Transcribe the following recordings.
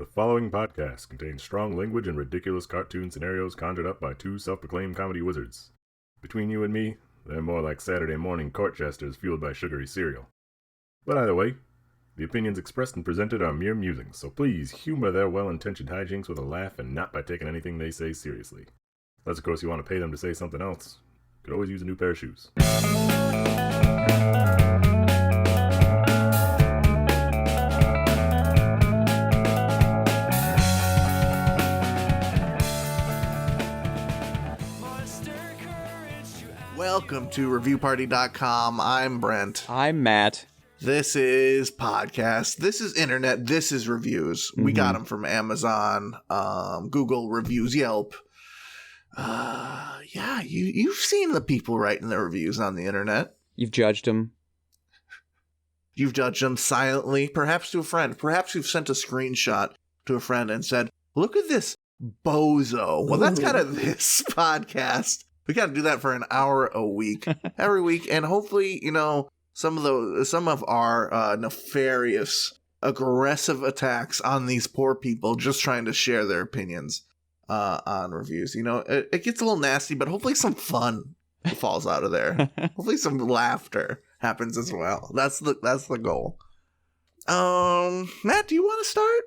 The following podcast contains strong language and ridiculous cartoon scenarios conjured up by two self-proclaimed comedy wizards. Between you and me, they're more like Saturday morning court jesters fueled by sugary cereal. But either way, the opinions expressed and presented are mere musings, so please humor their well-intentioned hijinks with a laugh and not by taking anything they say seriously. Unless, of course, you want to pay them to say something else. Could always use a new pair of shoes. Welcome to ReviewParty.com. I'm Brent. I'm Matt. This is podcast. This is internet. This is reviews. We got them from Amazon, Google reviews, Yelp. You've seen the people writing their reviews on the internet. You've judged them. You've judged them silently, perhaps to a friend. Perhaps you've sent a screenshot to a friend and said, "Look at this bozo." Well, that's kind of this podcast. We got to do that for an hour a week, every week, and hopefully, some of our nefarious, aggressive attacks on these poor people just trying to share their opinions on reviews. It gets a little nasty, but hopefully some fun falls out of there. Hopefully some laughter happens as well. That's the goal. Matt, do you want to start?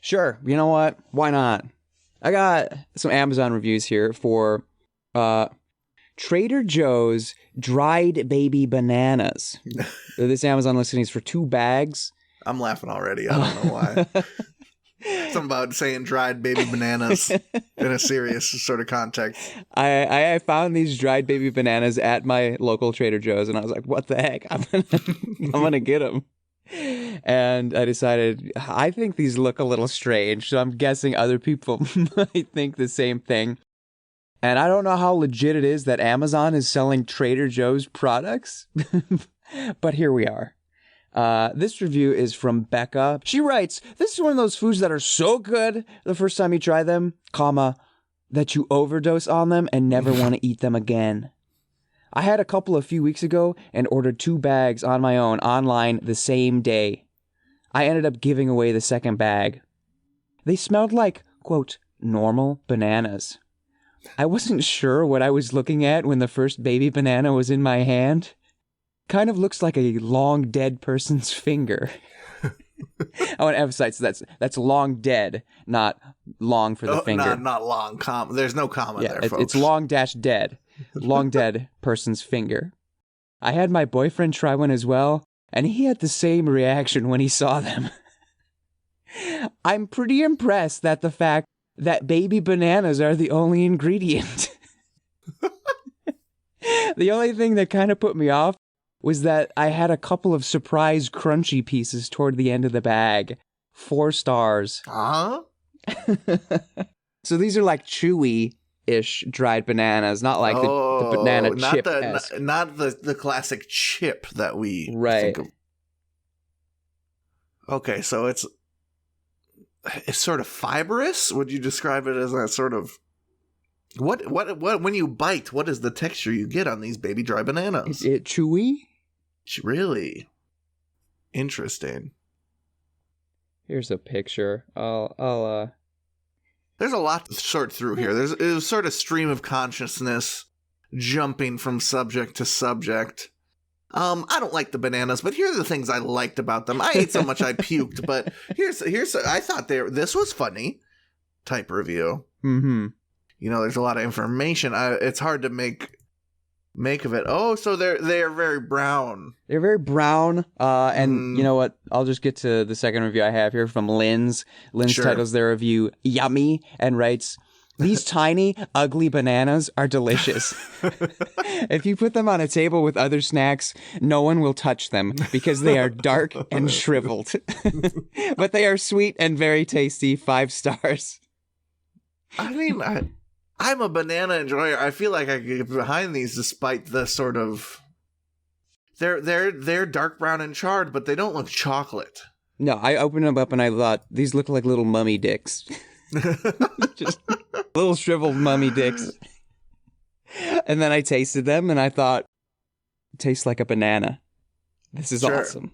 Sure. You know what? Why not? I got some Amazon reviews here for Trader Joe's dried baby bananas. This Amazon listing is for 2 bags. I'm laughing already. I don't know why. Something about saying dried baby bananas in a serious sort of context. I found these dried baby bananas at my local Trader Joe's, and I was like, what the heck? I'm gonna get them. And I decided, I think these look a little strange, so I'm guessing other people might think the same thing. And I don't know how legit it is that Amazon is selling Trader Joe's products, but here we are. This review is from Becca. She writes, "This is one of those foods that are so good the first time you try them, that you overdose on them and never want to eat them again. I had a couple a few weeks ago and ordered 2 bags on my own online the same day. I ended up giving away the second bag. They smelled like, quote, normal bananas. I wasn't sure what I was looking at when the first baby banana was in my hand. Kind of looks like a long dead person's finger." I want to emphasize that's long dead, not long for the finger. Not long, there's no comma there, folks. It's long dash dead. Long dead person's finger. I had my boyfriend try one as well, and he had the same reaction when he saw them. I'm pretty impressed that the fact that baby bananas are the only ingredient. The only thing that kind of put me off was that I had a couple of surprise crunchy pieces toward the end of the bag. 4 stars. Huh? So these are like chewy-ish dried bananas, not like the banana chip. Not the classic chip that we right. think of. Okay, so it's sort of fibrous. Would you describe it as a sort of what when you bite, what is the texture you get on these baby dry bananas? Is it chewy? Really interesting. Here's a picture. I'll There's a lot to sort through here. There's a sort of stream of consciousness jumping from subject to subject. I don't like the bananas, but here are the things I liked about them. I ate so much I puked, but here's I thought this was funny type review. Mm-hmm. There's a lot of information. It's hard to make of it. Oh, so they are very brown. They're very brown. And you know what? I'll just get to the second review I have here from Lynn's. Lynn's titles their review "Yummy" and writes, "These tiny, ugly bananas are delicious. If you put them on a table with other snacks, no one will touch them because they are dark and shriveled. But they are sweet and very tasty. 5 stars. I mean, I'm a banana enjoyer. I feel like I could get behind these despite the sort of... They're dark brown and charred, but they don't look chocolate. No, I opened them up and I thought, these look like little mummy dicks. Just little shriveled mummy dicks. And then I tasted them and I thought, it tastes like a banana. This is awesome.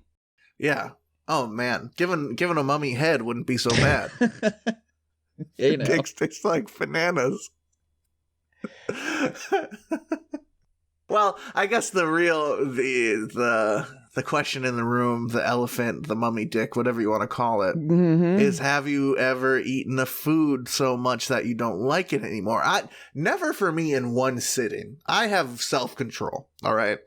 Yeah. Oh man, giving a mummy head wouldn't be so bad. You know. Dicks taste like bananas. Well, I guess the question in the room, the elephant, the mummy dick, whatever you want to call it, is have you ever eaten a food so much that you don't like it anymore? Never for me in one sitting. I have self-control, all right?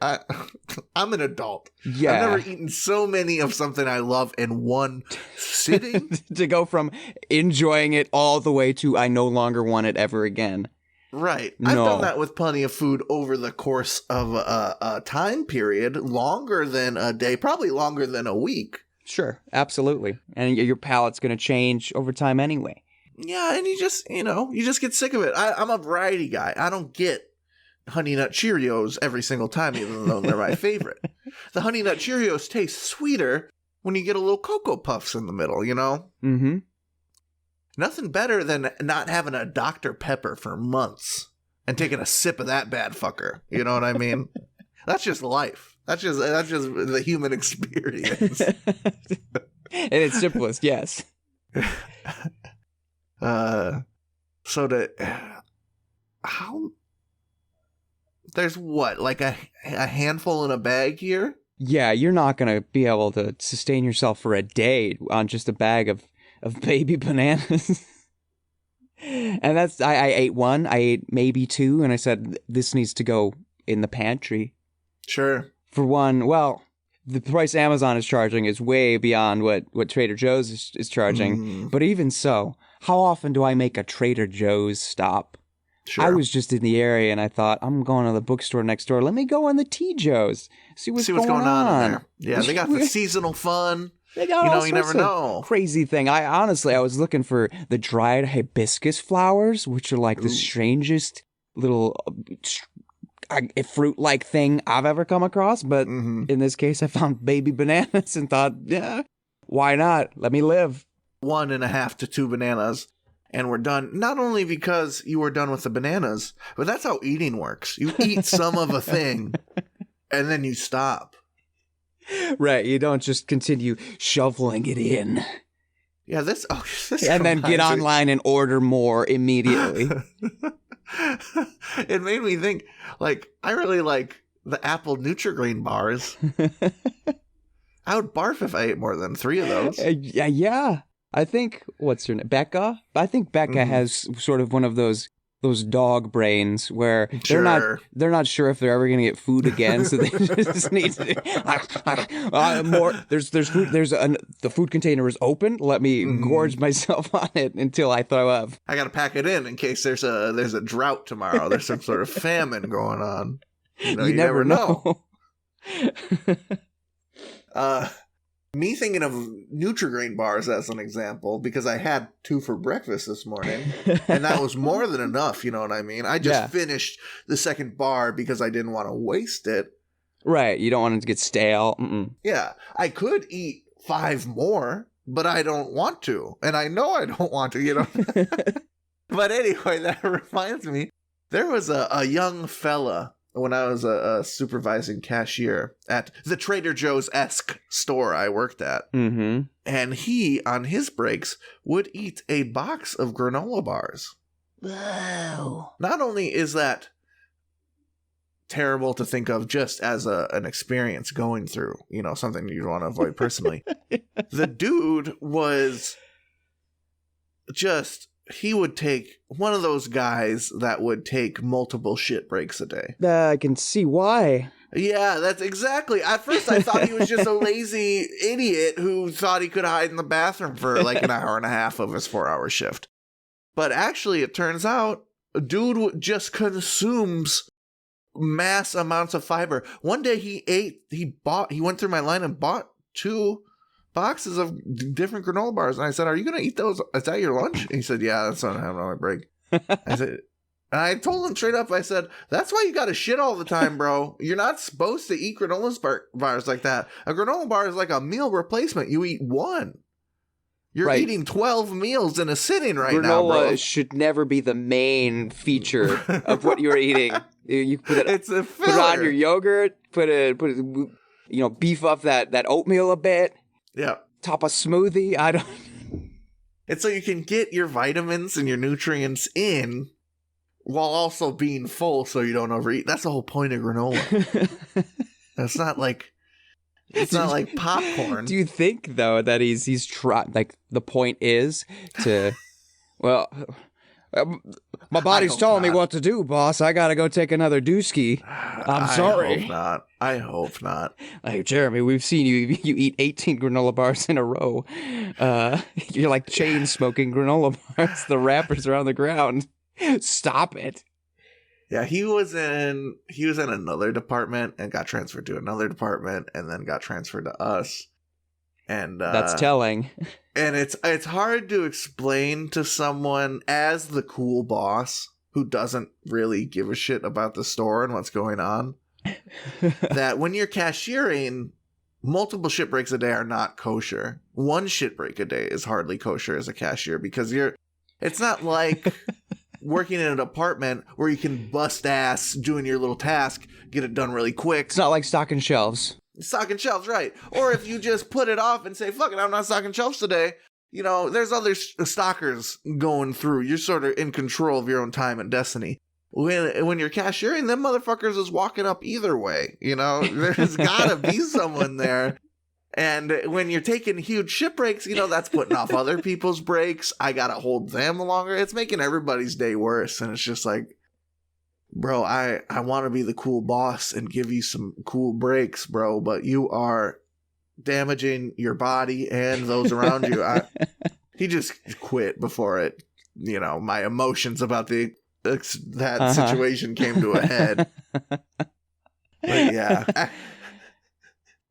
I'm an adult. Yeah. I've never eaten so many of something I love in one sitting. To go from enjoying it all the way to I no longer want it ever again. Right. No. I've done that with plenty of food over the course of a time period, longer than a day, probably longer than a week. Sure, absolutely. And your palate's going to change over time anyway. Yeah, and you just get sick of it. I'm a variety guy. I don't get Honey Nut Cheerios every single time, even though they're my favorite. The Honey Nut Cheerios taste sweeter when you get a little Cocoa Puffs in the middle, you know? Mm-hmm. Nothing better than not having a Dr. Pepper for months and taking a sip of that bad fucker. You know what I mean? That's just life. That's just the human experience. In its simplest, yes. There's what, like a handful in a bag here? Yeah, you're not going to be able to sustain yourself for a day on just a bag of baby bananas. And that's, I ate one, I ate maybe two, and I said, this needs to go in the pantry. Sure. For one, well, the price Amazon is charging is way beyond what Trader Joe's is charging. But even so, how often do I make a Trader Joe's stop? Sure. I was just in the area and I thought, I'm going to the bookstore next door. Let me go in the T. Joe's. See what's going on in there. Yeah, they got the seasonal fun. They got all you never know. Crazy thing. I was looking for the dried hibiscus flowers, which are like the strangest little fruit-like thing I've ever come across. But in this case, I found baby bananas and thought, yeah, why not? Let me live. 1.5 to 2 bananas. And we're done. Not only because you were done with the bananas, but that's how eating works. You eat some of a thing, and then you stop. Right, you don't just continue shoveling it in. Yeah, this and then get online and order more immediately. It made me think, like, I really like the apple Nutri-Grain bars. I would barf if I ate more than 3 of those. Yeah. I think, what's her name? Becca? I think Becca has sort of one of those dog brains where they're not sure if they're ever going to get food again, so they just need to more. There's food. The food container is open. Let me gorge myself on it until I throw up. I got to pack it in case there's a drought tomorrow. There's some sort of famine going on. You never know. Me thinking of Nutri-Grain bars as an example, because I had 2 for breakfast this morning, and that was more than enough, you know what I mean? I just finished the second bar because I didn't want to waste it. Right, you don't want it to get stale. Yeah, I could eat 5 more, but I don't want to, and I know I don't want to, you know? But anyway, that reminds me, there was a young fella when I was a supervising cashier at the Trader Joe's-esque store I worked at. And he, on his breaks, would eat a box of granola bars. Wow. Not only is that terrible to think of just as an experience going through, something you want to avoid personally, the dude was just... He would take one of those guys that would take multiple shit breaks a day. I can see why. Yeah, that's exactly. At first, I thought he was just a lazy idiot who thought he could hide in the bathroom for like an hour and a half of his 4-hour shift. But actually, it turns out, a dude just consumes mass amounts of fiber. One day he went through my line and bought 2 boxes of different granola bars, and I said, "Are you going to eat those? Is that your lunch?" And he said, "Yeah, that's what I'm having on my break." I said, and I told him straight up, I said, "That's why you got to shit all the time, bro. You're not supposed to eat granola bars like that. A granola bar is like a meal replacement. You eat 1. You're eating 12 meals in a sitting right now, bro. Granola should never be the main feature of what you're eating. You put it, it's a filler. Put it on your yogurt. Put it. Beef up that oatmeal a bit." Yeah. top a smoothie. I don't. It's so you can get your vitamins and your nutrients in while also being full so you don't overeat. That's the whole point of granola. It's not like popcorn. Do you think though that he's trying? Like the point is to, well, my body's telling me what to do, boss. I gotta go take another dooski. I'm sorry. I hope not. Like, Jeremy, we've seen you eat 18 granola bars in a row. You're like chain smoking granola bars. The wrappers are on the ground. Stop it. Yeah, he was in another department and got transferred to another department and then got transferred to us. And that's telling. And it's hard to explain to someone as the cool boss who doesn't really give a shit about the store and what's going on that when you're cashiering, multiple shit breaks a day are not kosher. One shit break a day is hardly kosher as a cashier because it's not like working in a department where you can bust ass doing your little task, get it done really quick. It's not like stocking shelves. Stocking shelves, right. Or if you just put it off and say, fuck it, I'm not stocking shelves today. You know, there's other stockers going through. You're sort of in control of your own time and destiny. When you're cashiering, them motherfuckers is walking up either way. You know, there's gotta be someone there. And when you're taking huge shit breaks, you know, that's putting off other people's breaks. I gotta hold them longer. It's making everybody's day worse. And it's just like, bro, I want to be the cool boss and give you some cool breaks, bro, but you are damaging your body and those around you. He just quit before it, you know, my emotions about that situation came to a head. But yeah,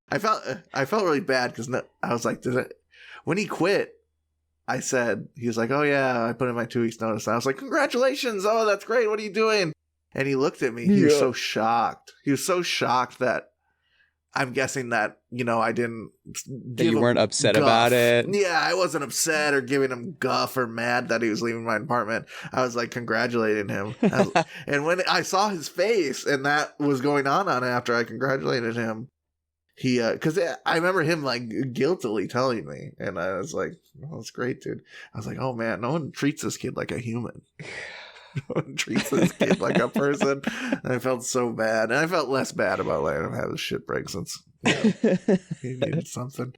I felt really bad because I was like, when he quit, I said, he was like, oh yeah, I put in my 2 weeks notice. And I was like, congratulations. Oh, that's great. What are you doing? And he looked at me. He was so shocked. He was so shocked that I'm guessing that, you know, I didn't. That you weren't upset about it. Yeah, I wasn't upset or giving him guff or mad that he was leaving my apartment. I was like congratulating him. And when I saw his face and that was going on after I congratulated him, he, because I remember him like guiltily telling me, and I was like, oh, that's great, dude. I was like, oh man, no one treats this kid like a human. No one treats this kid like a person. And I felt so bad. And I felt less bad about letting him have his shit break since he needed something.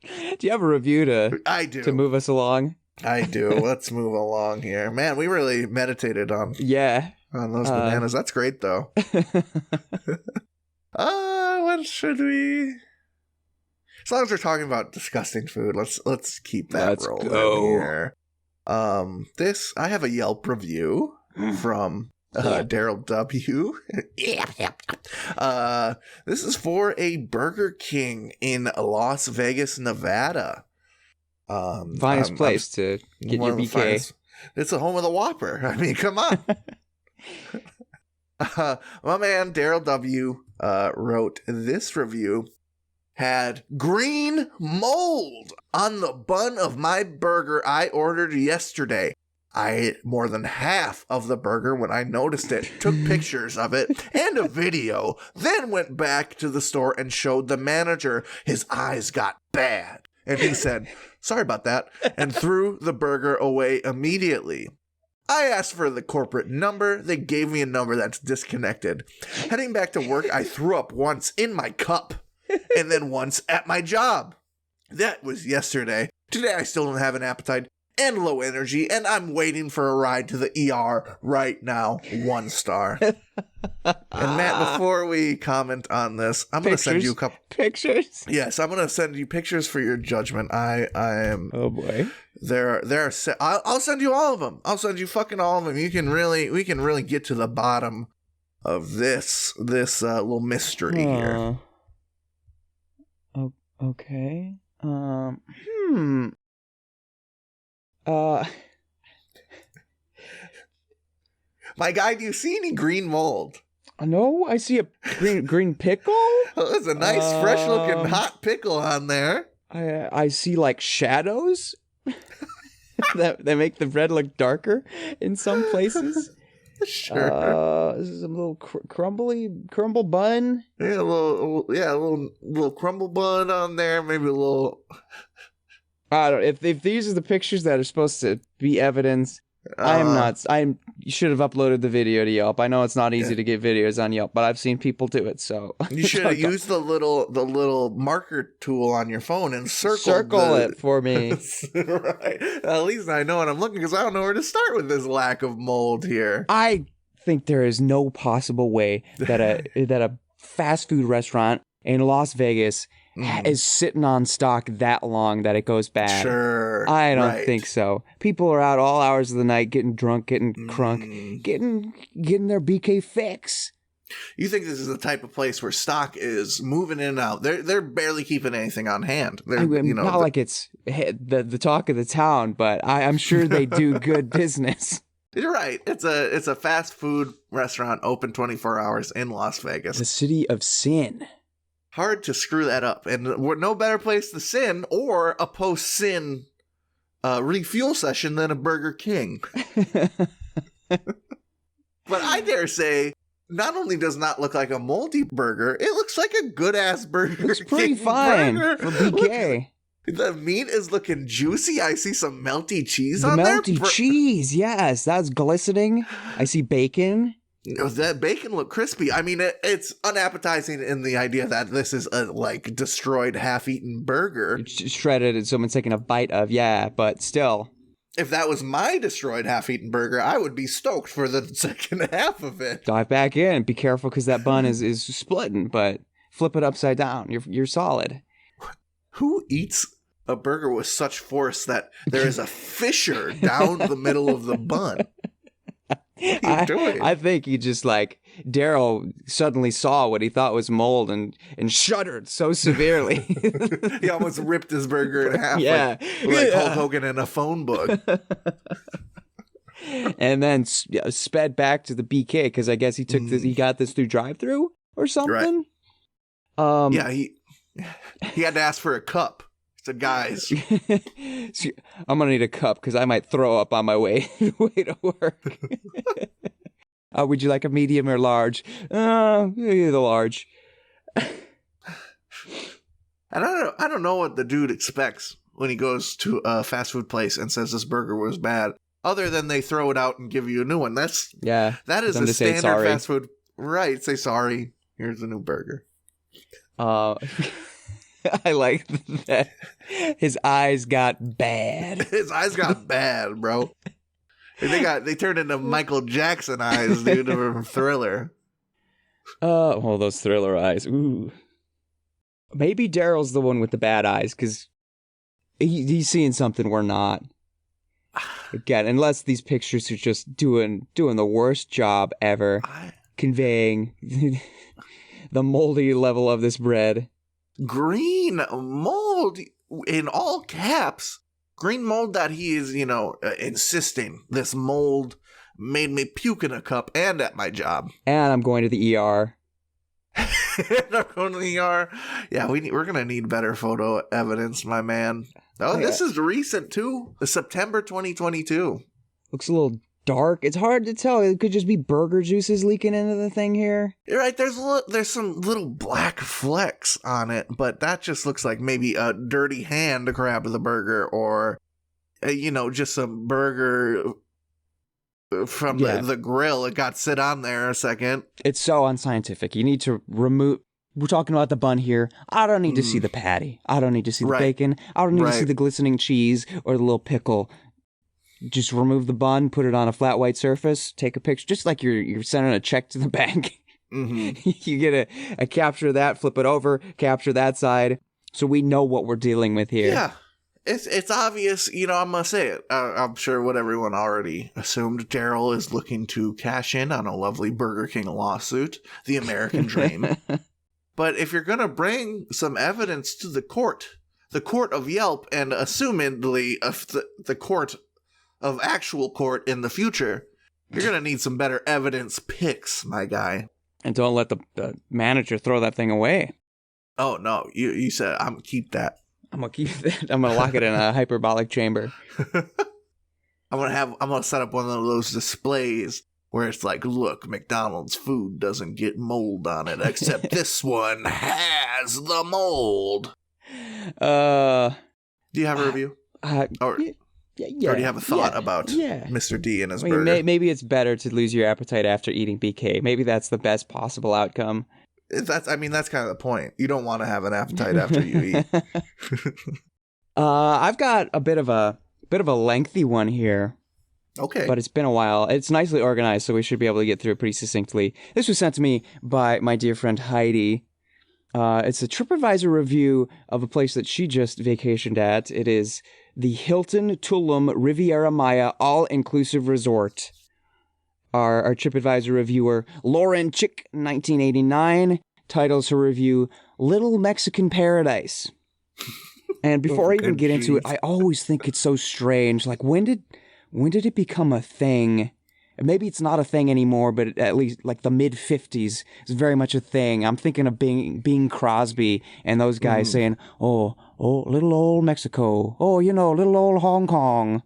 Do you have a review I do. To move us along? I do. Let's move along here. Man, we really meditated on those bananas. That's great though. What should we? As long as we're talking about disgusting food, let's keep that rolling here. I have a Yelp review from Daryl W. This is for a Burger King in Las Vegas, Nevada. Finest place to get your BK. It's the home of the Whopper. I mean, come on. My man Daryl W. Wrote this review. Had green mold on the bun of my burger I ordered yesterday. I ate more than half of the burger when I noticed it, took pictures of it and a video, then went back to the store and showed the manager. His eyes got bad. And he said, sorry about that, and threw the burger away immediately. I asked for the corporate number. They gave me a number that's disconnected. Heading back to work, I threw up once in my cup. And then once at my job. That was yesterday. Today I still don't have an appetite and low energy, and I'm waiting for a ride to the ER right now. 1 star. And Matt, before we comment on this, I'm going to send you a couple pictures. Yes, I'm going to send you pictures for your judgment. I am. Oh boy. I'll send you all of them. I'll send you fucking all of them. We can really get to the bottom of this little mystery here. Okay. My guy, do you see any green mold? No, I see a green pickle. Oh, there's a nice, fresh-looking hot pickle on there. I see like shadows that make the bread look darker in some places. Sure. This is a little crumble bun. Yeah, a little crumble bun on there. Maybe a little. I don't. If these are the pictures that are supposed to be evidence, I'm not. You should have uploaded the video to Yelp. I know it's not easy to get videos on Yelp, but I've seen people do it. So you should have used the little marker tool on your phone and circle it for me. Right. At least I know what I'm looking, because I don't know where to start with this lack of mold here. I think there is no possible way that a fast food restaurant in Las Vegas is sitting on stock that long that it goes bad. Sure. I don't think so. People are out all hours of the night getting drunk, getting crunk, getting their BK fix. You think this is the type of place where stock is moving in and out? They're barely keeping anything on hand. Not like it's the talk of the town, but I'm sure they do good business. You're right. It's a fast food restaurant open 24 hours in Las Vegas. The city of sin. Hard to screw that up. And we're no better place to sin or a post-sin refuel session than a Burger King. But I dare say, not only does not look like a moldy burger, it looks like a good-ass burger. Looks pretty fine for BK. The meat is looking juicy. I see some melty cheese on there. Melty cheese, yes. That's glistening. I see bacon. That bacon looked crispy. I mean, it's unappetizing in the idea that this is a, destroyed, half-eaten burger. It's shredded and someone's taking a bite of, yeah, but still. If that was my destroyed, half-eaten burger, I would be stoked for the second half of it. Dive back in. Be careful, because that bun is splitting, but flip it upside down. You're solid. Who eats a burger with such force that there is a fissure down the middle of the bun? What are you doing? I think he just Daryl suddenly saw what he thought was mold and shuddered so severely. He almost ripped his burger in half. Yeah. Like Hulk Hogan in a phone book. And then sped back to the BK, because I guess he took he got this through drive-thru or something. Right. Yeah, he had to ask for a cup. He said, guys, I'm going to need a cup because I might throw up on my way to work. Would you like a medium or large? The large. I don't know what the dude expects when he goes to a fast food place and says this burger was bad, other than they throw it out and give you a new one. That is a standard fast food. Right. Say sorry. Here's a new burger. I like that his eyes got bad. His eyes got bad, bro. They turned into Michael Jackson eyes, dude, from Thriller. Those Thriller eyes. Ooh. Maybe Daryl's the one with the bad eyes, because he's seeing something we're not. Again, unless these pictures are just doing the worst job ever conveying the moldy level of this bread. Green mold in all caps. Green mold that he is, insisting this mold made me puke in a cup and at my job. And I'm going to the ER. And I'm going to the ER. Yeah, we're going to need better photo evidence, my man. Oh, this is recent, too. September 2022. Looks a little dark. It's hard to tell. It could just be burger juices leaking into the thing here. You're right. There's some little black flecks on it, but that just looks like maybe a dirty hand grabbed the burger, or just some burger from the grill. It got sit on there a second. It's so unscientific. You need to remove. We're talking about the bun here. I don't need to see the patty. I don't need to see the bacon. I don't need to see the glistening cheese or the little pickle. Just remove the bun, put it on a flat white surface, take a picture, just like you're sending a check to the bank. Mm-hmm. You get a capture of that, flip it over, capture that side, so we know what we're dealing with here. Yeah, it's obvious. I'm gonna say it. I'm sure what everyone already assumed. Daryl is looking to cash in on a lovely Burger King lawsuit, the American dream. But if you're gonna bring some evidence to the court of Yelp, and assumedly the court of actual court in the future, you're going to need some better evidence pics, my guy. And don't let the manager throw that thing away. Oh, no. You said, I'm going to keep that. I'm going to keep it. I'm going to lock it in a hyperbolic chamber. I'm going to set up one of those displays where it's like, look, McDonald's food doesn't get mold on it, except this one has the mold. Do you have a review? Or do you have a thought about Mr. D and his burger? Maybe it's better to lose your appetite after eating BK. Maybe that's the best possible outcome. That's kind of the point. You don't want to have an appetite after you eat. I've got a bit of a lengthy one here. Okay. But it's been a while. It's nicely organized, so we should be able to get through it pretty succinctly. This was sent to me by my dear friend Heidi. It's a TripAdvisor review of a place that she just vacationed at. It is the Hilton Tulum Riviera Maya All-Inclusive Resort. Our TripAdvisor reviewer, Lauren Chick, 1989, titles her review, Little Mexican Paradise. And before I even get into it, I always think it's so strange. Like, when did it become a thing? Maybe it's not a thing anymore, but at least like the mid-50s is very much a thing. I'm thinking of Bing Crosby and those guys saying, oh, little old Mexico. Oh, little old Hong Kong.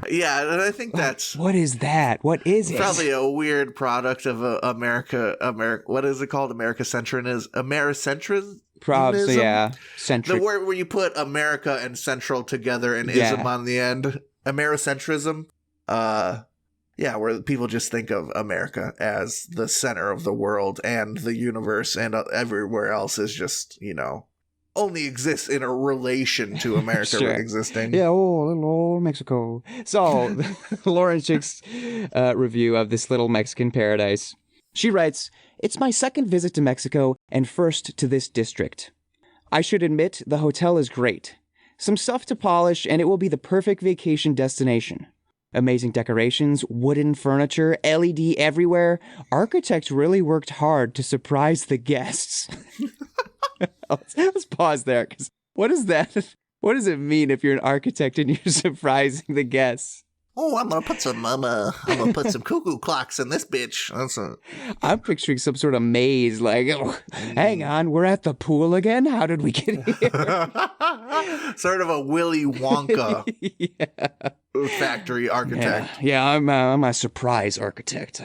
Yeah, and I think that's... What is that? What is it? Probably a weird product of America. What is it called? Americentrism? Probably, yeah. Centric. The word where you put America and central together and ism on the end. Americentrism. Where people just think of America as the center of the world and the universe, and everywhere else is just, only exists in a relation to America existing. Yeah, little old Mexico. So, Lauren Chick's review of this little Mexican paradise. She writes, "It's my second visit to Mexico and first to this district. I should admit the hotel is great. Some stuff to polish and it will be the perfect vacation destination. Amazing decorations, wooden furniture, LED everywhere. Architects really worked hard to surprise the guests." Let's pause there, because what is that? What does it mean if you're an architect and you're surprising the guests? Oh, I'm gonna put some cuckoo clocks in this bitch. I'm picturing some sort of maze, like, hang on, we're at the pool again? How did we get here? Sort of a Willy Wonka factory architect. Yeah, I'm a surprise architect.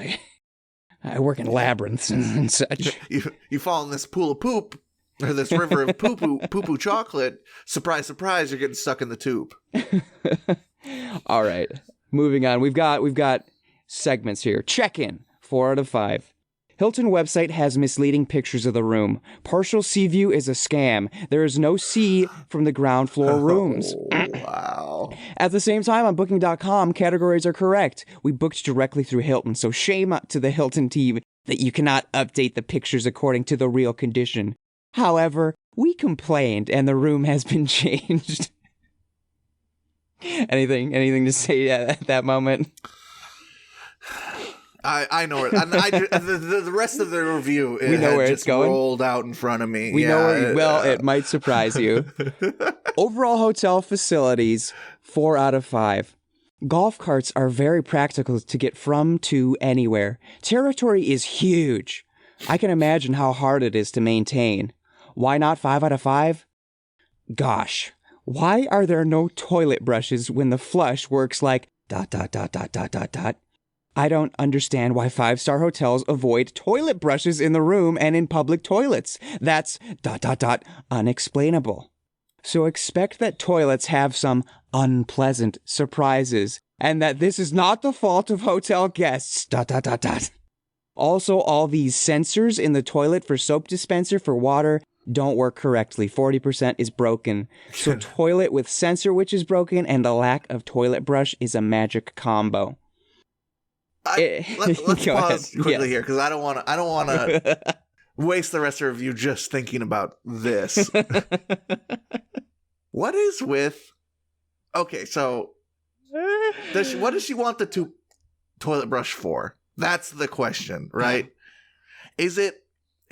I work in labyrinths and such. You fall in this pool of poop, or this river of poo-poo chocolate. Surprise, surprise, you're getting stuck in the tube. All right. Moving on, we've got segments here. Check-in, 4 out of 5. Hilton website has misleading pictures of the room. Partial sea view is a scam. There is no sea from the ground floor rooms. Wow. At the same time, on Booking.com, categories are correct. We booked directly through Hilton, so shame to the Hilton team that you cannot update the pictures according to the real condition. However, we complained, and the room has been changed. Anything to say at that moment? I know it. The rest of the review we know where just it's going. Rolled out in front of me. We know where it might surprise you. Overall hotel facilities, 4 out of 5. Golf carts are very practical to get from to anywhere. Territory is huge. I can imagine how hard it is to maintain. Why not 5 out of 5? Gosh. Why are there no toilet brushes when the flush works like ... I don't understand why 5-star hotels avoid toilet brushes in the room and in public toilets. That's ... unexplainable. So expect that toilets have some unpleasant surprises, and that this is not the fault of hotel guests ... Also, all these sensors in the toilet for soap dispenser for water don't work correctly. 40% is broken. So toilet with sensor which is broken and the lack of toilet brush is a magic combo. Let's pause quickly here, because I don't want to waste the rest of the review just thinking about this. What is with... Okay, so what does she want the toilet brush for? That's the question, right? Is it...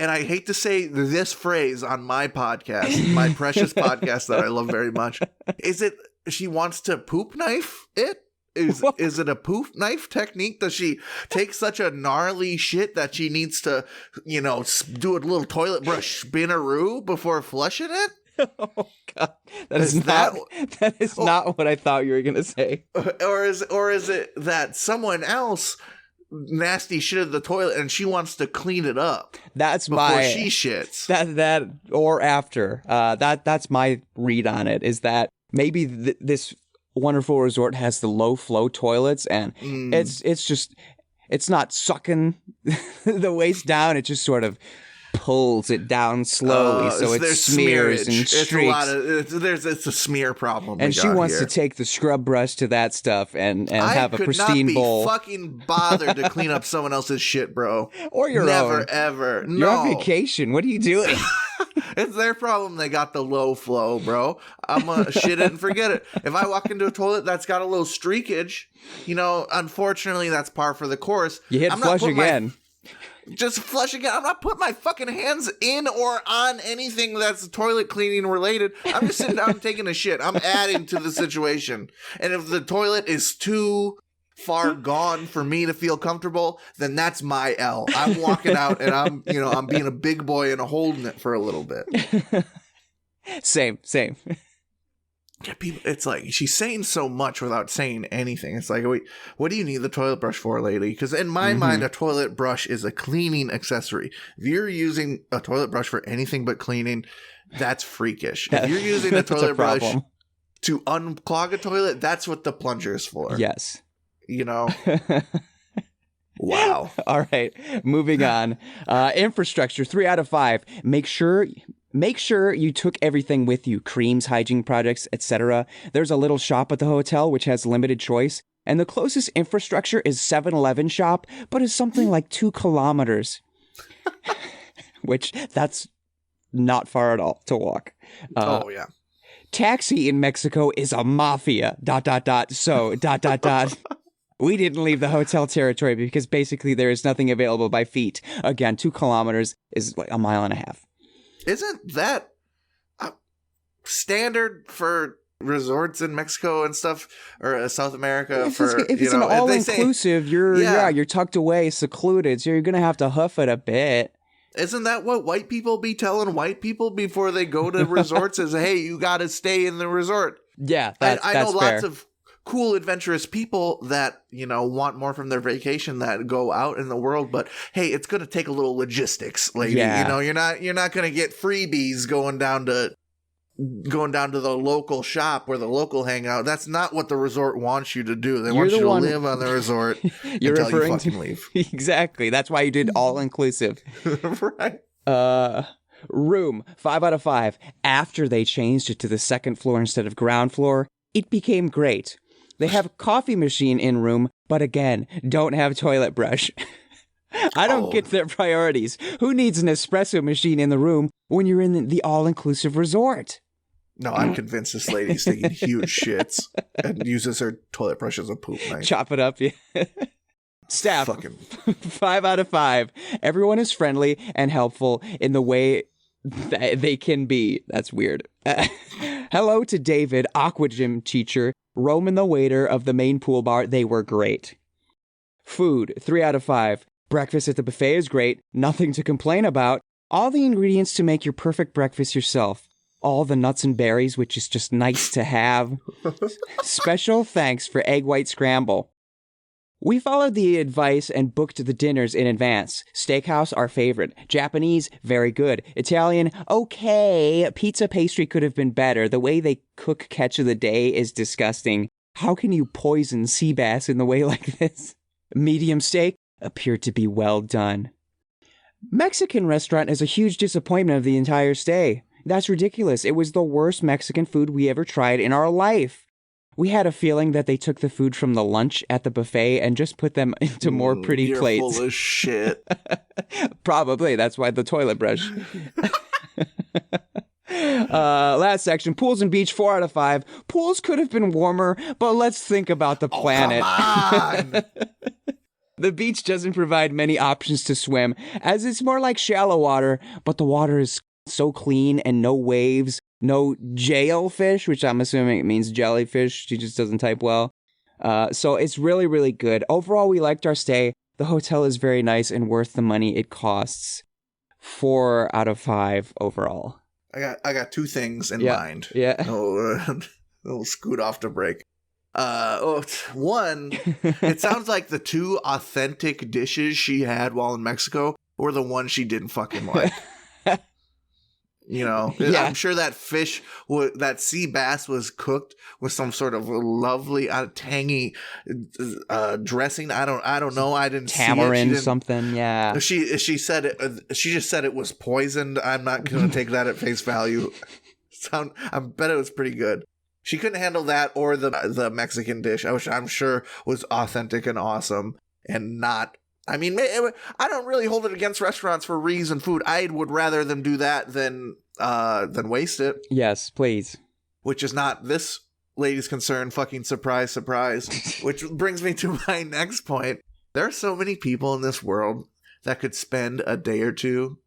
And I hate to say this phrase on my podcast, my precious podcast that I love very much. Is it she wants to poop knife it? Is it a poop knife technique? Does she take such a gnarly shit that she needs to, do a little toilet brush spinneroo before flushing it? Oh God, that is not what I thought you were gonna say. Or is it that someone else nasty shit in the toilet and she wants to clean it up. That's before she shits. That or after. That's my read on it, is that maybe this wonderful resort has the low flow toilets, and it's not sucking the waste down. It just sort of pulls it down slowly, so it smears smearage. and streaks. It's a smear problem. And she wants to take the scrub brush to that stuff and have a pristine bowl. I could not be fucking bothered to clean up someone else's shit, bro. Or your own. Never, ever. No. You're on vacation. What are you doing? It's their problem. They got the low flow, bro. I'm gonna shit it and forget it. If I walk into a toilet that's got a little streakage, unfortunately, that's par for the course. You hit flush again. Just flush again. I'm not putting my fucking hands in or on anything that's toilet cleaning related. I'm just sitting down and taking a shit. I'm adding to the situation. And if the toilet is too far gone for me to feel comfortable, then that's my L. I'm walking out and I'm being a big boy and holding it for a little bit. Same. Yeah, people, it's like she's saying so much without saying anything. It's like, wait, what do you need the toilet brush for, lady? Because in my mind, a toilet brush is a cleaning accessory. If you're using a toilet brush for anything but cleaning, that's freakish. If you're using a toilet brush to unclog a toilet, that's what the plunger is for. Yes. Wow. All right, moving on. Infrastructure, 3 out of 5. Make sure you took everything with you. Creams, hygiene products, etc. There's a little shop at the hotel which has limited choice, and the closest infrastructure is 7-Eleven shop, but is something like 2 kilometers. Which, that's not far at all to walk. Oh, yeah. Taxi in Mexico is a mafia, ... So, ... We didn't leave the hotel territory because basically there is nothing available by feet. Again, 2 kilometers is like 1.5 miles. Isn't that standard for resorts in Mexico and stuff, or South America? If it's an all-inclusive, you're tucked away, secluded, so you're going to have to hoof it a bit. Isn't that what white people be telling white people before they go to resorts? Is, hey, you got to stay in the resort. Yeah, I know lots of cool, adventurous people that, want more from their vacation that go out in the world, but hey, it's going to take a little logistics, lady. Yeah. You're not going to get freebies going down to the local shop where the local hang out. That's not what the resort wants you to do. They want you to live on the resort you're until referring you fucking to leave. Exactly. That's why you did all inclusive. Right. Room, 5 out of 5. After they changed it to the 2nd floor instead of ground floor, it became great. They have a coffee machine in room, but again, don't have toilet brush. I don't get their priorities. Who needs an espresso machine in the room when you're in the all-inclusive resort? No, I'm convinced this lady's taking huge shits and uses her toilet brush as a poop knife. Chop it up, yeah. Staff, 5 out of 5. Everyone is friendly and helpful in the way that they can be. That's weird. Hello to David, Aqua Gym teacher, Roman the waiter of the main pool bar. They were great. Food, 3 out of 5. Breakfast at the buffet is great. Nothing to complain about. All the ingredients to make your perfect breakfast yourself. All the nuts and berries, which is just nice to have. Special thanks for egg white scramble. We followed the advice and booked the dinners in advance. Steakhouse, our favorite. Japanese, very good. Italian, okay. Pizza pastry could have been better. The way they cook catch of the day is disgusting. How can you poison sea bass in the way like this? Medium steak appeared to be well done. Mexican restaurant is a huge disappointment of the entire stay. That's ridiculous. It was the worst Mexican food we ever tried in our life. We had a feeling that they took the food from the lunch at the buffet and just put them into more pretty plates. You're full of shit. Probably. That's why the toilet brush. Last section, pools and beach, 4 out of 5. Pools could have been warmer, but let's think about the planet. Come on. The beach doesn't provide many options to swim, as it's more like shallow water, but the water is so clean and no waves. No jailfish, which I'm assuming it means jellyfish. She just doesn't type well. So it's really, really good. Overall, we liked our stay. The hotel is very nice and worth the money it costs. 4 out of 5 overall. I got 2 things in mind. Yeah. We'll scoot off to break. One, it sounds like the two authentic dishes she had while in Mexico were the ones she didn't fucking like. You know, Yeah. I'm sure that that sea bass was cooked with some sort of lovely, tangy dressing. I don't know. I didn't Tamarind see it. something, yeah. She said it. She just said it was poisoned. I'm not going to take that at face value. I bet it was pretty good. She couldn't handle that or the Mexican dish, which I'm sure was authentic and awesome and not. I mean, I don't really hold it against restaurants for reason food. I would rather them do that than waste it. Yes, please. Which is not this lady's concern. Fucking surprise, surprise. Which brings me to my next point. There are so many people in this world that could spend a day or two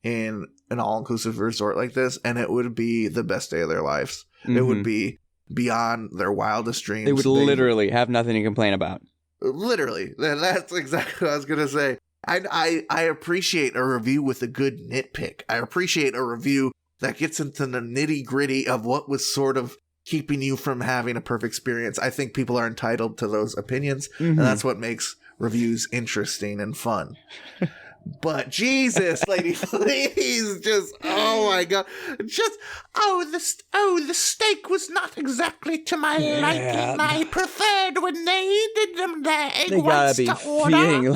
in an all-inclusive resort like this, and it would be the best day of their lives. Mm-hmm. It would be beyond their wildest dreams. They would literally have nothing to complain about. Literally. That's exactly what I was going to say. I appreciate a review with a good nitpick. I appreciate a review that gets into the nitty gritty of what was sort of keeping you from having a perfect experience. I think people are entitled to those opinions, and that's what makes reviews interesting and fun. But Jesus, lady, please, just, oh my God, just, the steak was not exactly to my liking. I preferred when they did them the egg They whites gotta be to order. feeding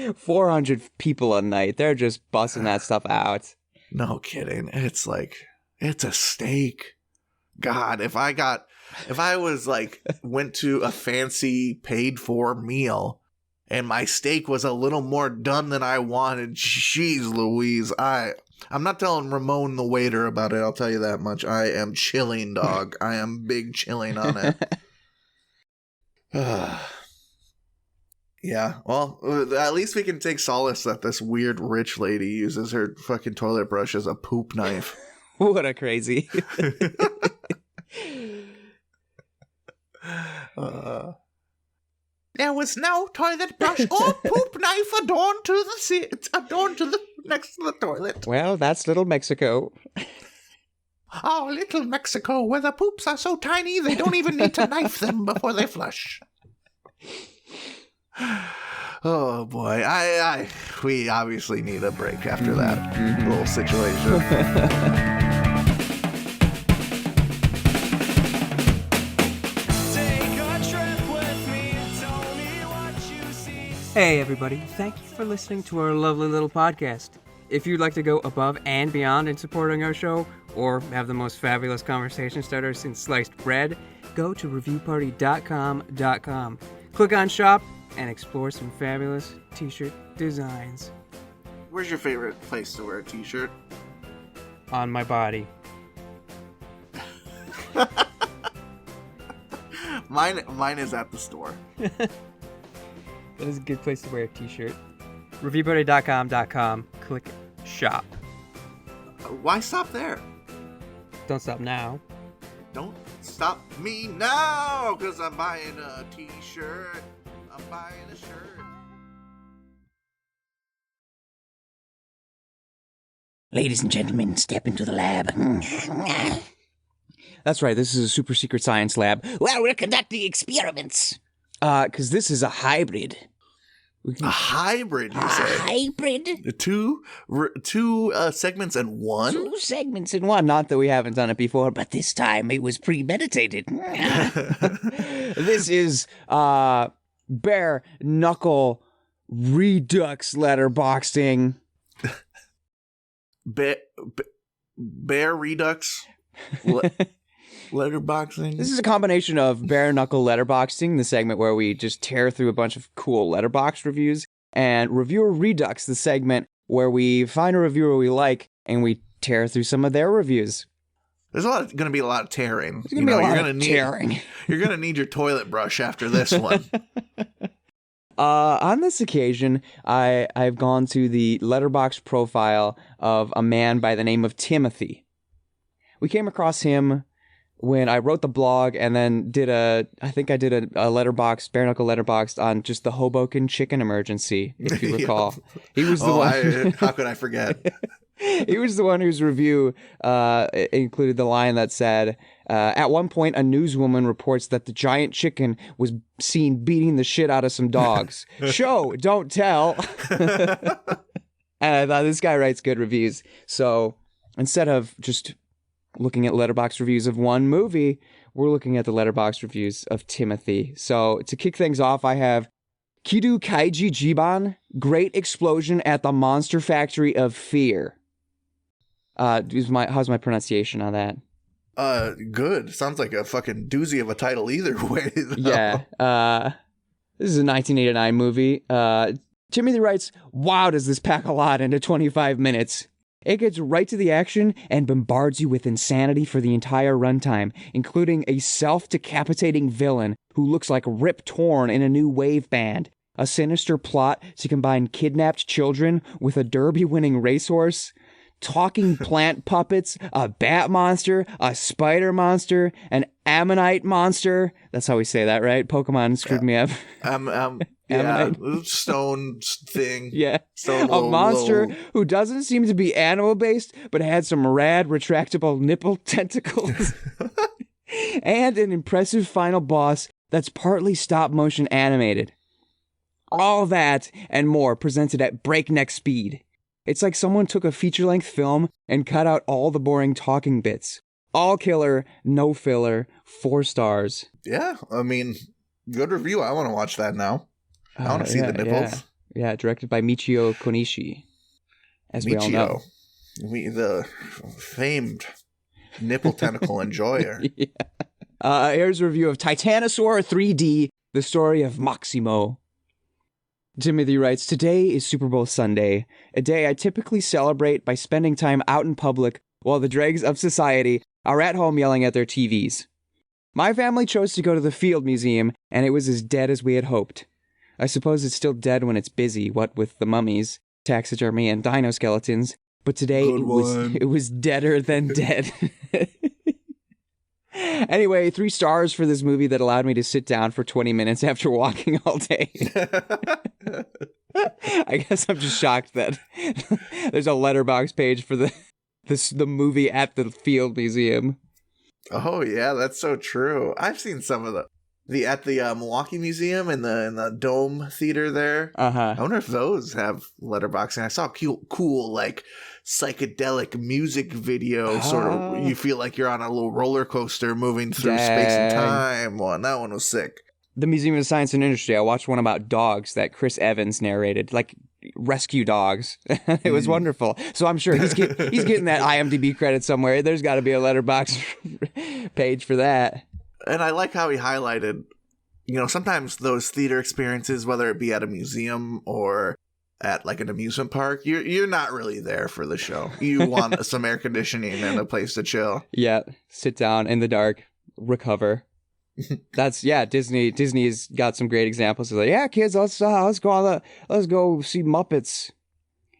like 400 people a night. They're just busting that stuff out. No kidding. It's like, it's a steak. God, if I was like, went to a fancy paid for meal and my steak was a little more done than I wanted, jeez Louise, I'm not telling Ramon the waiter about it, I'll tell you that much. I am chilling, dog. I am big chilling on it. Yeah, well, at least we can take solace that this weird rich lady uses her fucking toilet brush as a poop knife. What a crazy. There was no toilet brush or poop knife adorned to the next to the toilet. Well, that's little Mexico. Oh, little Mexico, where the poops are so tiny they don't even need to knife them before they flush. Oh boy, we obviously need a break after that little situation. Hey everybody, thank you for listening to our lovely little podcast. If you'd like to go above and beyond in supporting our show, or have the most fabulous conversation starter since sliced bread, go to reviewparty.com. Click on shop and explore some fabulous t-shirt designs. Where's your favorite place to wear a t-shirt? On my body. Mine is at the store. That is a good place to wear a t-shirt. Reviewparty.com. Click shop. Why stop there? Don't stop now. Don't stop me now, because I'm buying a t-shirt. I'm buying a shirt. Ladies and gentlemen, step into the lab. That's right, this is a super secret science lab. Well, we're conducting experiments. Because this is a hybrid. A hybrid, you say? Hybrid? Two segments in one? 2 segments in one. Not that we haven't done it before, But this time it was premeditated. this is bare knuckle redux letterboxing. Bear redux letterboxing. This is a combination of bare knuckle letterboxing, the segment where we just tear through a bunch of cool letterbox reviews, and reviewer redux, the segment where we find a reviewer we like and we tear through some of their reviews. There's going to be a lot of tearing. There's going to be a lot of tearing. You're going to need your toilet brush after this one. On this occasion, I've gone to the letterbox profile of a man by the name of Timothy. We came across him when I wrote the blog and then I did a letterbox, bare knuckle letterbox on just the Hoboken chicken emergency, if you recall. He was the one. How could I forget? He was the one whose review included the line that said, At one point, a newswoman reports that the giant chicken was seen beating the shit out of some dogs. Show, don't tell. And I thought, this guy writes good reviews. So instead of just looking at Letterboxd reviews of one movie, we're looking at the Letterboxd reviews of Timothy. So to kick things off, I have Kidu Kaiji Jiban, Great Explosion at the Monster Factory of Fear. How's my pronunciation on that? Good. Sounds like a fucking doozy of a title either way, though. Yeah. This is a 1989 movie. Timothy writes, wow, does this pack a lot into 25 minutes. It gets right to the action and bombards you with insanity for the entire runtime, including a self-decapitating villain who looks like Rip Torn in a new wave band, a sinister plot to combine kidnapped children with a derby-winning racehorse, talking plant puppets, a bat monster, a spider monster, an ammonite monster. That's how we say that, right? Pokemon screwed me up. Yeah, stone thing. Yeah. Stone A monster who doesn't seem to be animal-based, but had some rad retractable nipple tentacles. And an impressive final boss that's partly stop-motion animated. All that and more presented at breakneck speed. It's like someone took a feature-length film and cut out all the boring talking bits. All killer, no filler, 4 stars. Yeah, I mean, good review. I want to watch that now. I want to see the nipples. Yeah, directed by Michio Konishi, as we all know. The famed nipple tentacle enjoyer. Yeah. Here's a review of Titanosaur 3D, the story of Maximo. Timothy writes, today is Super Bowl Sunday, a day I typically celebrate by spending time out in public while the dregs of society are at home yelling at their TVs. My family chose to go to the Field Museum, and it was as dead as we had hoped. I suppose it's still dead when it's busy, what with the mummies, taxidermy, and dino skeletons, but today it was deader than dead. Anyway, 3 stars for this movie that allowed me to sit down for 20 minutes after walking all day. I guess I'm just shocked that there's a letterbox page for the movie at the Field Museum. Oh yeah, that's so true. I've seen some of at the Milwaukee Museum in the Dome Theater there. Uh-huh. I wonder if those have letterboxing. I saw a cool like psychedelic music video, sort of. You feel like you're on a little roller coaster moving through space and time. That one was sick. The Museum of Science and Industry, I watched one about dogs that Chris Evans narrated, like rescue dogs. It was wonderful. So I'm sure he's getting that IMDb credit somewhere. There's got to be a letterbox page for that. And I like how he highlighted, sometimes those theater experiences, whether it be at a museum or at like an amusement park, you're not really there for the show. You want some air conditioning and a place to chill. Yeah, sit down in the dark, recover. Disney's got some great examples. It's like, yeah, kids, let's go see Muppets.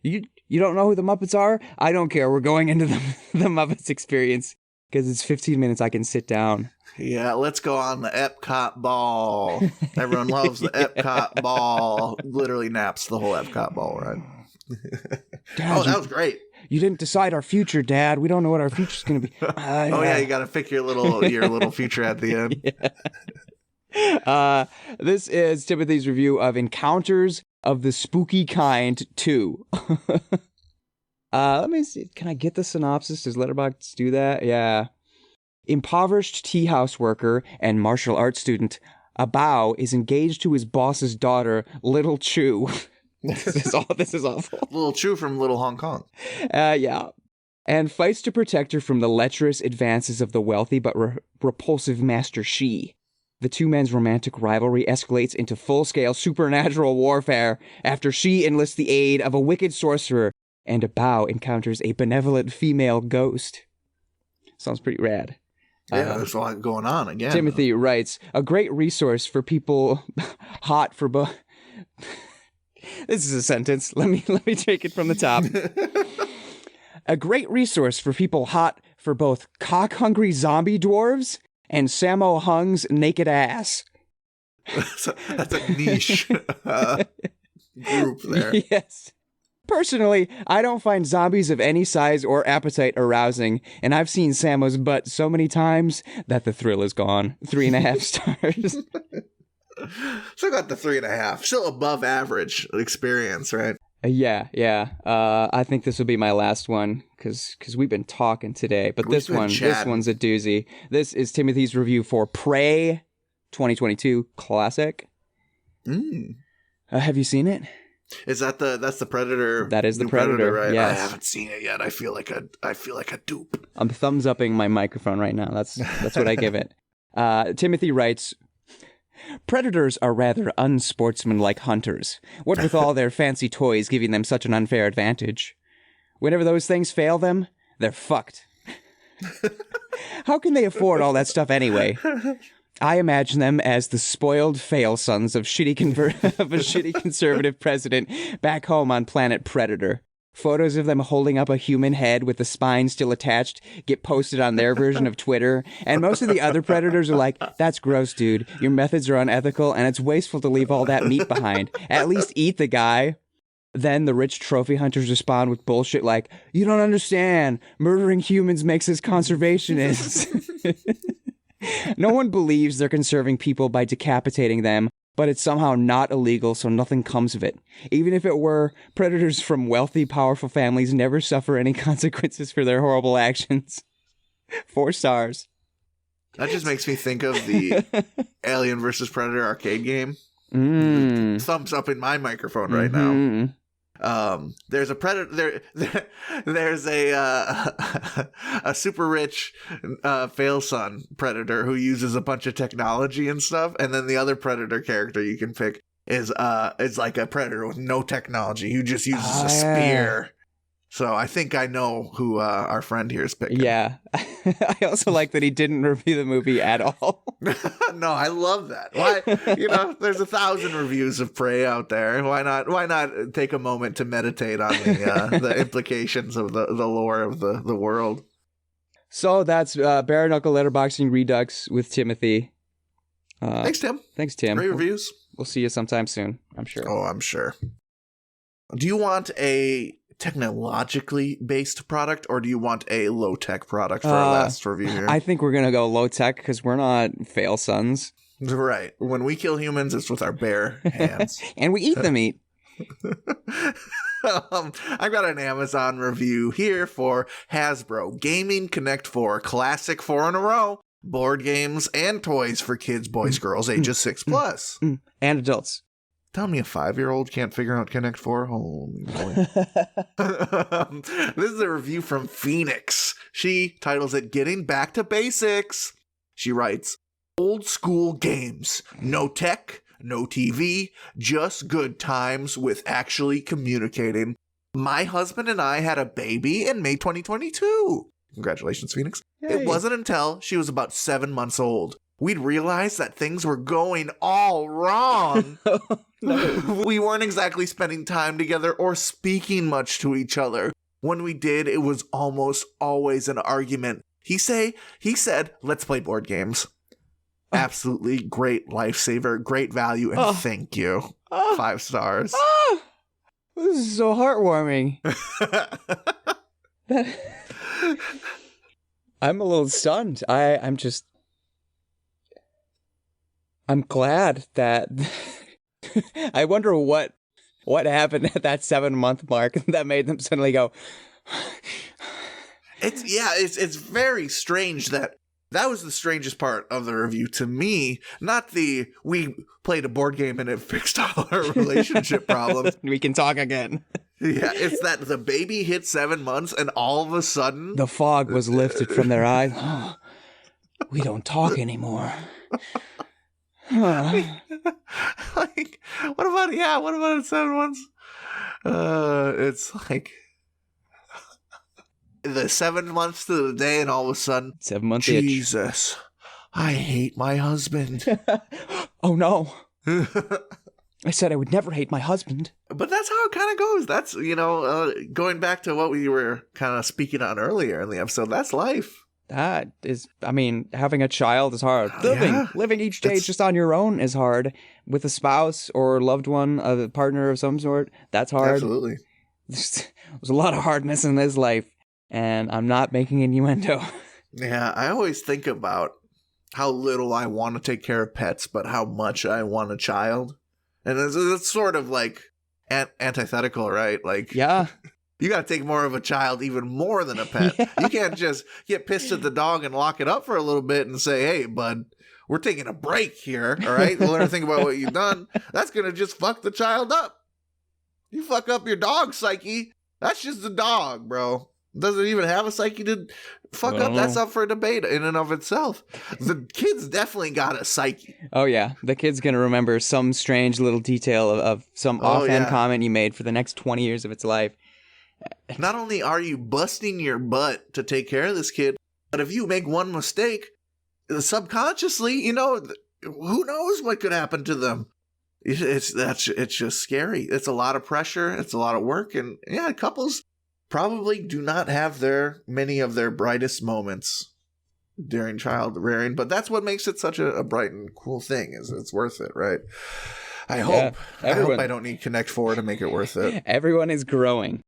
You don't know who the Muppets are? I don't care. We're going into the Muppets experience because it's 15 minutes. I can sit down. Yeah, let's go on the Epcot ball. Everyone loves the Epcot ball. Literally naps the whole Epcot ball ride. Dad, that was great. You didn't decide our future, Dad. We don't know what our future's going to be. Yeah, you got to pick your little future at the end. Yeah. This is Timothy's review of Encounters of the Spooky Kind 2. Let me see. Can I get the synopsis? Does Letterboxd do that? Yeah. Impoverished tea house worker and martial arts student, Abao is engaged to his boss's daughter, Little Chu. This is awful. Little Chu from Little Hong Kong. Yeah. And fights to protect her from the lecherous advances of the wealthy but repulsive Master Shi. The two men's romantic rivalry escalates into full-scale supernatural warfare after Shi enlists the aid of a wicked sorcerer and Abao encounters a benevolent female ghost. Sounds pretty rad. Yeah, there's a lot going on again. Timothy writes, a great resource for people hot for both. This is a sentence. Let me take it from the top. A great resource for people hot for both cock-hungry zombie dwarves and Sammo Hung's naked ass. That's a niche group there. Yes. Personally, I don't find zombies of any size or appetite arousing, and I've seen Samo's butt so many times that the thrill is gone. 3.5 stars. Still got the 3.5. Still above average experience, right? Yeah. I think this will be my last one because we've been talking today. But this one's a doozy. This is Timothy's review for Prey 2022 Classic. Have you seen it? Is that's the Predator? That is the Predator, right? yes. I haven't seen it yet. I feel like a dupe. I'm thumbs upping my microphone right now. That's what I give it. Timothy writes, Predators are rather unsportsmanlike hunters, what with all their fancy toys giving them such an unfair advantage. Whenever those things fail them, they're fucked. How can they afford all that stuff anyway? I imagine them as the spoiled fail sons of a shitty conservative president back home on planet Predator. Photos of them holding up a human head with the spine still attached get posted on their version of Twitter, and most of the other Predators are like, that's gross, dude. Your methods are unethical, and it's wasteful to leave all that meat behind. At least eat the guy. Then the rich trophy hunters respond with bullshit like, you don't understand. Murdering humans makes us conservationists. No one believes they're conserving people by decapitating them, but it's somehow not illegal, so nothing comes of it. Even if it were, predators from wealthy, powerful families never suffer any consequences for their horrible actions. 4 stars. That just makes me think of the Alien vs. Predator arcade game. Thumbs up in my microphone right now. There's a predator. There's a super rich fail son predator who uses a bunch of technology and stuff, and then the other predator character you can pick is like a predator with no technology who just uses a spear. So I think I know who our friend here is picking. Yeah. I also like that he didn't review the movie at all. No, I love that. Why? There's 1,000 reviews of Prey out there. Why not take a moment to meditate on the implications of the lore of the world? So that's Bare Knuckle Letterboxing Redux with Timothy. Thanks, Tim. Thanks, Tim. Great reviews. We'll see you sometime soon, I'm sure. Oh, I'm sure. Do you want a technologically based product, or do you want a low-tech product for our last review here? I think we're going to go low-tech because we're not fail sons. Right. When we kill humans, it's with our bare hands. And we eat the meat. I've got an Amazon review here for Hasbro Gaming Connect 4 Classic 4 in a row. Board games and toys for kids, boys, girls, ages 6+. And adults. Tell me a 5-year-old can't figure out Connect 4? Holy boy. This is a review from Phoenix. She titles it Getting Back to Basics. She writes, old school games. No tech, no TV, just good times with actually communicating. My husband and I had a baby in May 2022. Congratulations, Phoenix. Yay. It wasn't until she was about 7 months old we'd realized that things were going all wrong. No. We weren't exactly spending time together or speaking much to each other. When we did, it was almost always an argument. He said, let's play board games. Absolutely great lifesaver, great value, and thank you. 5 stars. This is so heartwarming. I'm a little stunned. I'm glad that I wonder what happened at that 7-month mark that made them suddenly go. It's very strange that was the strangest part of the review to me. Not we played a board game and it fixed all our relationship problems. We can talk again. Yeah, it's that the baby hit 7 months and all of a sudden the fog was lifted from their eyes. We don't talk anymore. Like, what about 7 months? It's like the 7 months to the day, and all of a sudden, 7 months. Jesus, I hate my husband. Oh no! I said I would never hate my husband. But that's how it kind of goes. That's going back to what we were kind of speaking on earlier in the episode. That's life. That is, having a child is hard. Yeah, Living each day just on your own is hard. With a spouse or loved one, a partner of some sort, that's hard. Absolutely. there's a lot of hardness in this life, and I'm not making innuendo. Yeah, I always think about how little I want to take care of pets, but how much I want a child. And it's sort of like antithetical, right? Like, Yeah. you got to take more of a child even more than a pet. Yeah. You can't just get pissed at the dog and lock it up for a little bit and say, hey, bud, we're taking a break here, all right? Learn to think about what you've done. That's going to just fuck the child up. You fuck up your dog's psyche, that's just a dog, bro. Doesn't even have a psyche to fuck up. That's up for debate in and of itself. The kid's definitely got a psyche. Oh, yeah. The kid's going to remember some strange little detail of some offhand comment you made for the next 20 years of its life. Not only are you busting your butt to take care of this kid, but if you make one mistake, subconsciously, you know, who knows what could happen to them. It's just scary. It's a lot of pressure. It's a lot of work. And yeah, couples probably do not have many of their brightest moments during child rearing, but that's what makes it such a bright and cool thing, is it's worth it, right? I hope I don't need Connect 4 to make it worth it. Everyone is growing.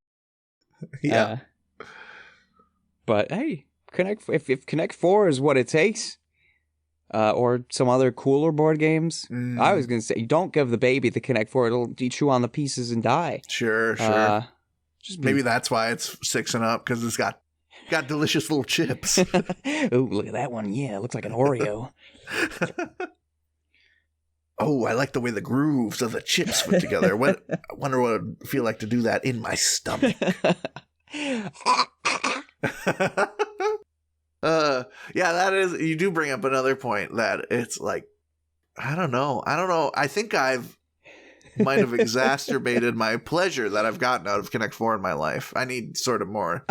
Yeah. But hey, if Connect 4 is what it takes, or some other cooler board games, I was going to say, don't give the baby the Connect 4. It'll chew on the pieces and die. Sure. Maybe that's why it's 6 and up, because it's got delicious little chips. Ooh, look at that one. Yeah, it looks like an Oreo. Oh, I like the way the grooves of the chips fit together. I wonder what it would feel like to do that in my stomach. Yeah, that is, you do bring up another point that it's like, I don't know. I think might have exacerbated my pleasure that I've gotten out of Connect 4 in my life. I need sort of more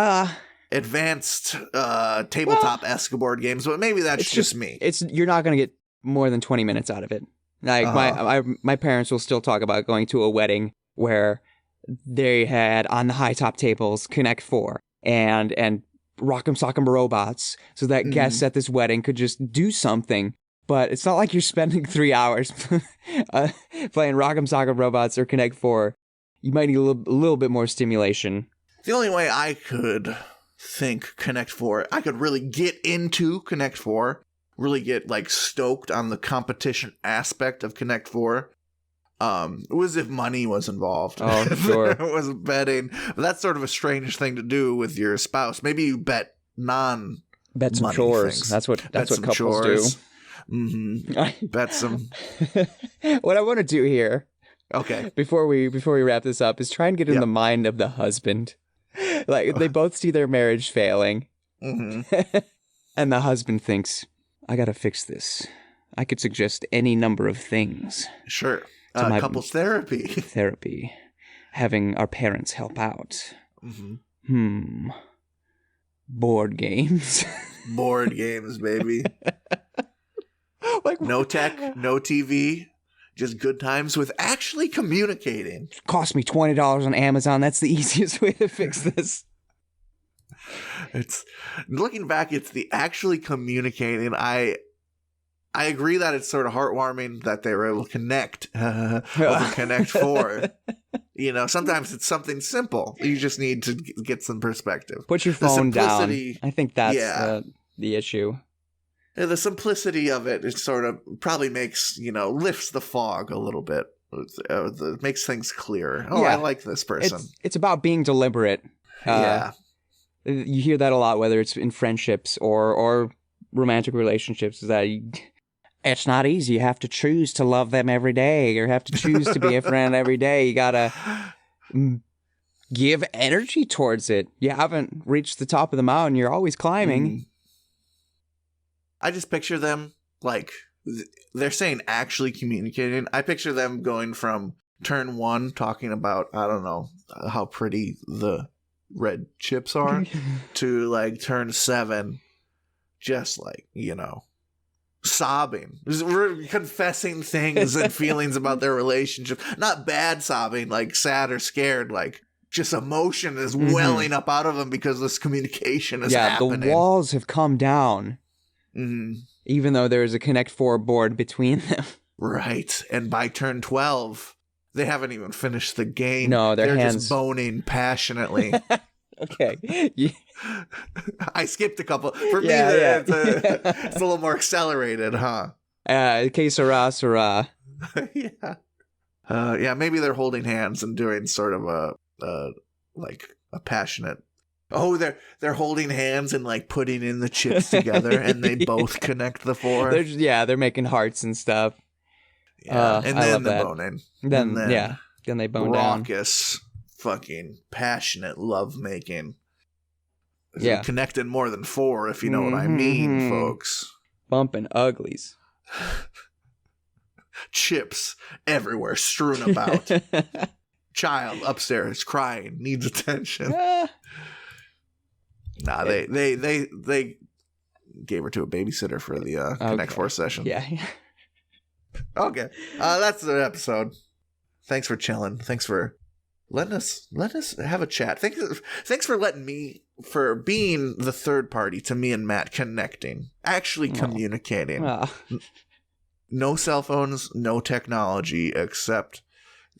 advanced tabletop-esque board games, but maybe that's just me. You're not going to get more than 20 minutes out of it. Like my parents will still talk about going to a wedding where they had on the high top tables Connect 4 and Rock'em Sock'em Robots, so that guests at this wedding could just do something. But it's not like you're spending 3 hours playing Rock'em Sock'em Robots or Connect 4. You might need a little bit more stimulation. The only way I could think Connect 4, I could really get into Connect 4, really get like stoked on the competition aspect of Connect 4, was if money was involved. Oh, sure. It was betting. But that's sort of a strange thing to do with your spouse. Maybe you bet some chores. Things. That's what couples chores. do. Mm-hmm. Bet some. What I want to do here, okay, before we wrap this up, is try and get in the mind of the husband. Like, they both see their marriage failing, and the husband thinks, I gotta fix this. I could suggest any number of things. Sure. Couples therapy. Having our parents help out. Board games. Board games, baby. Like, no tech, no TV, just good times with actually communicating. Cost me $20 on Amazon. That's the easiest way to fix this. It's looking back, it's the actually communicating. I agree that it's sort of heartwarming that they were able to connect over Connect 4. You know, sometimes it's something simple. You just need to get some perspective. Put your phone down. I think that's the issue. The simplicity of it sort of probably makes, lifts the fog a little bit. It makes things clearer. Oh, yeah. I like this person. It's about being deliberate. Yeah. You hear that a lot, whether it's in friendships or romantic relationships, is that it's not easy. You have to choose to love them every day, or have to choose to be a friend every day. You gotta give energy towards it. You haven't reached the top of the mountain. You're always climbing. I just picture them like they're saying actually communicating. I picture them going from turn 1 talking about, I don't know, how pretty the red chips are to like turn 7 just like, sobbing, confessing things and feelings about their relationship. Not bad sobbing, like sad or scared, like just emotion is welling up out of them because this communication is happening. The walls have come down. Even though there is a Connect 4 board between them. Right. And by turn 12, They haven't even finished the game. No, their They're hands just boning passionately. Okay. Yeah. I skipped a couple. For me, Yeah. it's a little more accelerated, huh? Que sera, sera. Yeah. Yeah, maybe they're holding hands and doing sort of a passionate. Oh, they're holding hands and like putting in the chips together, and they both connect the four. They're making hearts and stuff. Yeah, and I then love the that. boning. Then they bone down. Raucous, fucking passionate love making. Yeah. Connected more than four, if you know what I mean, folks. Bumping uglies. Chips everywhere, strewn about. Child upstairs crying, needs attention. Nah, they gave her to a babysitter for the Connect Four session. Yeah. Okay, that's the episode. Thanks for chilling. Thanks for letting us have a chat. Thanks for letting me, for being the third party to me and Matt connecting, actually communicating. No cell phones, no technology except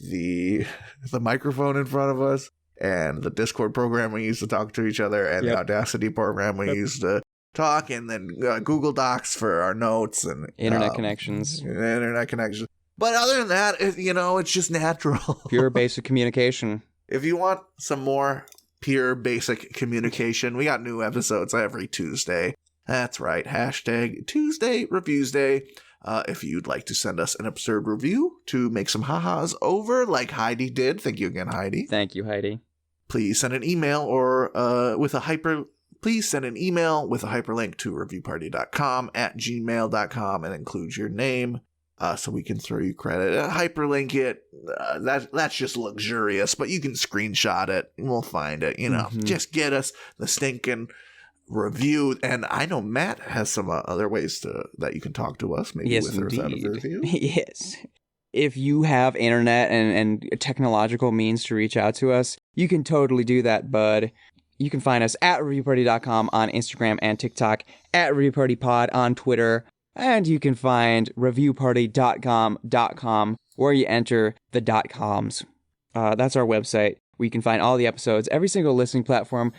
the microphone in front of us and the Discord program we use to talk to each other and the Audacity program we use to talk, and then Google Docs for our notes and internet connections. But other than that, it's just natural. Pure basic communication. If you want some more pure basic communication, we got new episodes every Tuesday. That's right. # Tuesday Reviews Day. If you'd like to send us an absurd review to make some ha-has over, like Heidi did. Thank you again, Heidi. Thank you, Heidi. Please send an email Please send an email with a hyperlink to reviewparty.com @gmail.com and include your name so we can throw you credit. Hyperlink it. That's just luxurious, but you can screenshot it and we'll find it. Just get us the stinking review. And I know Matt has some other ways that you can talk to us, maybe yes, with or without a indeed. review. Yes. If you have internet and technological means to reach out to us, you can totally do that, bud. You can find us at reviewparty.com on Instagram and TikTok, at reviewpartypod on Twitter, and you can find reviewparty.com where you enter the .coms. That's our website. where you can find all the episodes, every single listening platform,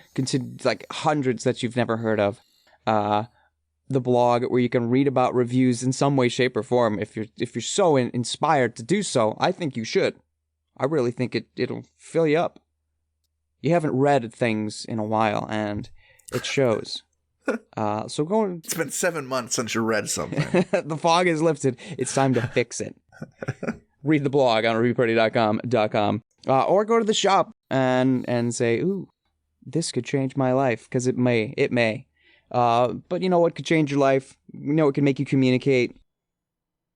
like hundreds that you've never heard of. The blog where you can read about reviews in some way, shape, or form. If you're so inspired to do so, I think you should. I really think it'll fill you up. You haven't read things in a while, and it shows. So go and... It's been 7 months since you read something. The fog is lifted. It's time to fix it. Read the blog on reviewparty.com. Or go to the shop and say, ooh, this could change my life, because it may. It may. But you know what could change your life? You know what could make you communicate?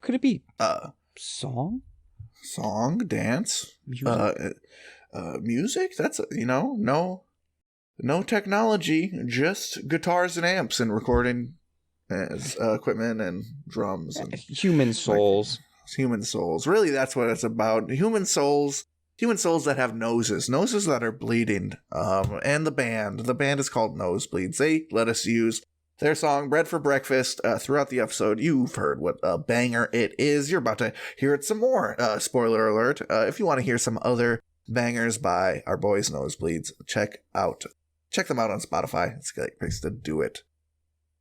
Could it be song? Song, dance, music? That's, no technology, just guitars and amps and recording equipment and drums. And human souls. Human souls. Really, that's what it's about. Human souls that have noses that are bleeding. And the band is called Nosebleeds. They let us use their song Bread for Breakfast throughout the episode. You've heard what a banger it is. You're about to hear it some more. Spoiler alert. If you want to hear some other bangers by our boys Nosebleeds, check them out on Spotify. It's a great place to do it.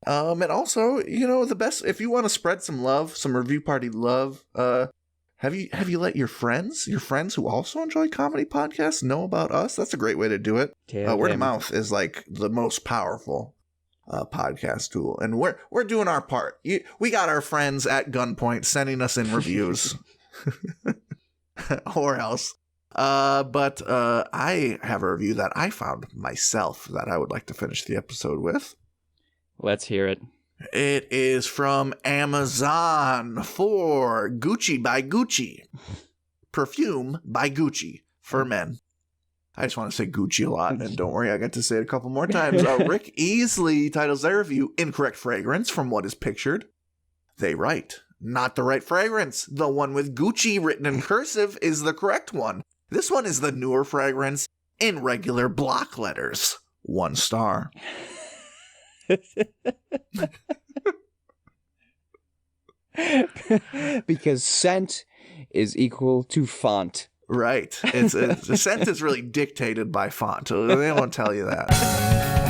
And also, the best, if you want to spread some love, some Review Party love, have you let your friends who also enjoy comedy podcasts know about us? That's a great way to do it. Word of mouth is like the most powerful podcast tool, and we're doing our part. We got our friends at gunpoint sending us in reviews, or else. But I have a review that I found myself that I would like to finish the episode with. Let's hear it. It is from Amazon for Gucci by Gucci. Perfume by Gucci for men. I just want to say Gucci a lot, and don't worry, I got to say it a couple more times. Rick Easley titles their review, Incorrect Fragrance from What Is Pictured. They write, not the right fragrance. The one with Gucci written in cursive is the correct one. This one is the newer fragrance in regular block letters. 1 star. Because scent is equal to font. Right. The scent is really dictated by font. They won't tell you that.